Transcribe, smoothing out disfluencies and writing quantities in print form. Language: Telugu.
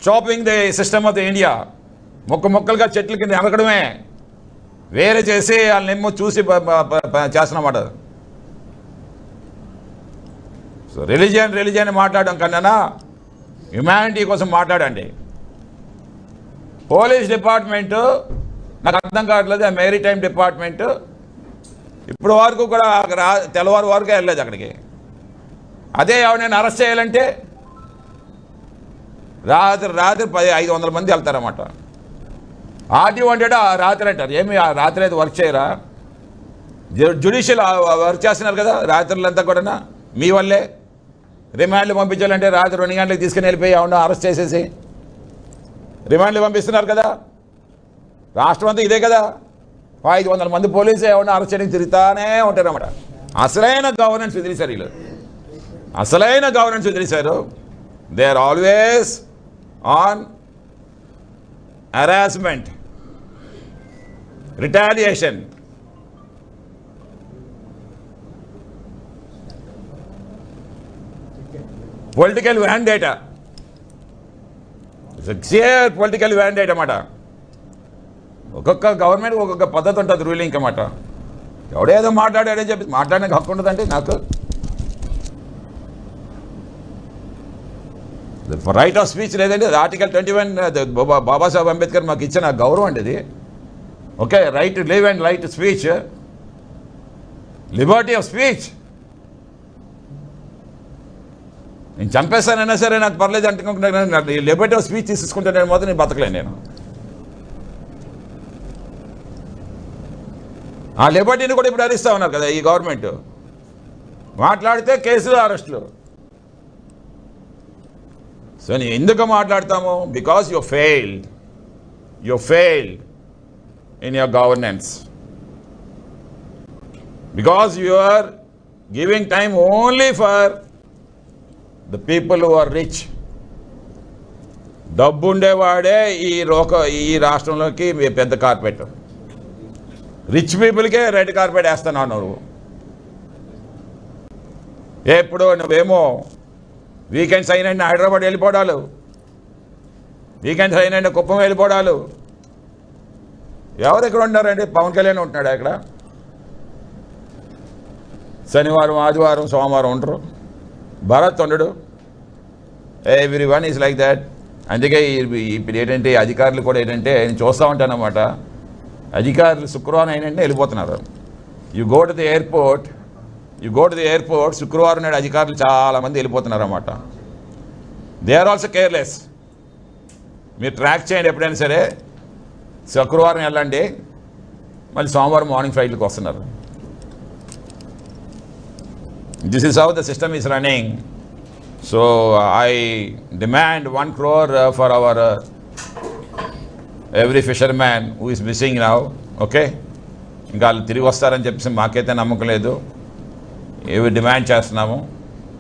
Chopping the system of the India. మొక్కలుగా చెట్ల కింద ఎనకడమే, వేరే చేసి వాళ్ళనేమో చూసి చేస్తున్నమాట. సో రిలీజియన్ మాట్లాడడం కన్నా హ్యుమానిటీ కోసం మాట్లాడండి. పోలీస్ డిపార్ట్మెంటు నాకు అర్థం కావట్లేదు. మెరిటైమ్ డిపార్ట్మెంటు ఇప్పుడు వరకు కూడా తెల్లవారు వరకే వెళ్ళలేదు అక్కడికి. అదే ఎవరైనా అరెస్ట్ చేయాలంటే రాత్రి 500 మంది వెళ్తారన్నమాట. ఆర్టీ వాంటెడ్ రాత్రి అంటారు. ఏమి రాత్రి అయితే వర్క్ చేయరా? జ్యుడిషియల్ వర్క్ చేస్తున్నారు కదా రాత్రులంతా కూడా. మీ వల్లే రిమాండ్లు పంపించాలంటే రాత్రి 2 గంటలకు తీసుకుని వెళ్ళిపోయి ఏమన్నా అరెస్ట్ చేసేసి రిమాండ్లు పంపిస్తున్నారు కదా. రాష్ట్రం అంతా ఇదే కదా. 500 మంది పోలీసు ఏమన్నా అరెస్ట్ చేయడానికి తిరుగుతానే ఉంటారన్నమాట. అసలైన గవర్నెన్స్ వదిలేశారు వీళ్ళు. అసలైన గవర్నెన్స్ వదిలేశారు. They are always on harassment, retaliation. Political vendetta. It's a clear political vendetta అన్నమాట. ఒక్కొక్క గవర్నమెంట్ ఒక్కొక్క పద్ధతి ఉంటుంది రూలింగ్ అన్నమాట. ఎవడేదో మాట్లాడాడని చెప్పి మాట్లాడడానికి హక్కు ఉంటుందంటే నాకు రైట్ ఆఫ్ స్పీచ్ లేదండి. ఆర్టికల్ 21 బాబాసాహెబ్ అంబేద్కర్ మాకు ఇచ్చిన గౌరవం అండి ఇది. Okay, right to live and right to speech, Liberty of speech. నేను చంపేస్తానైనా సరే నాకు పర్లేదు అంటుకుంటున్నాను. లిబర్టీ ఆఫ్ స్పీచ్ తీసుకుంటాను మాత్రం నేను బతకలేను. నేను ఆ లిబర్టీని కూడా ఇప్పుడు అరిస్తూ ఉన్నారు కదా ఈ గవర్నమెంట్. మాట్లాడితే కేసులు, అరెస్టులు. సో నేను ఎందుకు మాట్లాడతాము? Because you failed in your governance. Because you are giving time only for the people who are rich. డబ్బు ఉండేవాడే ఈ రాష్ట్రంలోకి పెద్ద కార్పెట్. రిచ్ పీపుల్కే రెడ్ కార్పెట్ వేస్తున్నావు నువ్వు. ఎప్పుడు నువ్వేమో వీకెండ్స్ అయినండి హైదరాబాద్ వెళ్ళిపోవడాలు, వీకెండ్స్ అయినండి కుప్పం వెళ్ళిపోవడాలు. ఎవరు ఎక్కడ ఉన్నారండి? పవన్ కళ్యాణ్ ఉంటున్నాడు అక్కడ. శనివారం, ఆదివారం, సోమవారం ఉంటారు. భరత్ ఉండడు. Every one is like that. అందుకే ఇప్పుడు ఏంటంటే అధికారులు కూడా ఏంటంటే నేను చూస్తూ ఉంటాను అన్నమాట. అధికారులు శుక్రవారం అయినంటే వెళ్ళిపోతున్నారు. You go to the airport శుక్రవారం నాడు అధికారులు చాలామంది వెళ్ళిపోతున్నారు అన్నమాట. They are also careless. మీరు ట్రాక్ చేయండి ఎప్పుడైనా సరే. శుక్రవారం వెళ్ళండి, మళ్ళీ సోమవారం మార్నింగ్ ఫ్లైట్లకు వస్తున్నారు. This is how the system is running. So I demand 1 crore for hour every fisherman who is missing now. Okay, ఇంకా వాళ్ళు తిరిగి వస్తారని చెప్పేసి మాకైతే నమ్మకం లేదు. ఏవి డిమాండ్ చేస్తున్నాము.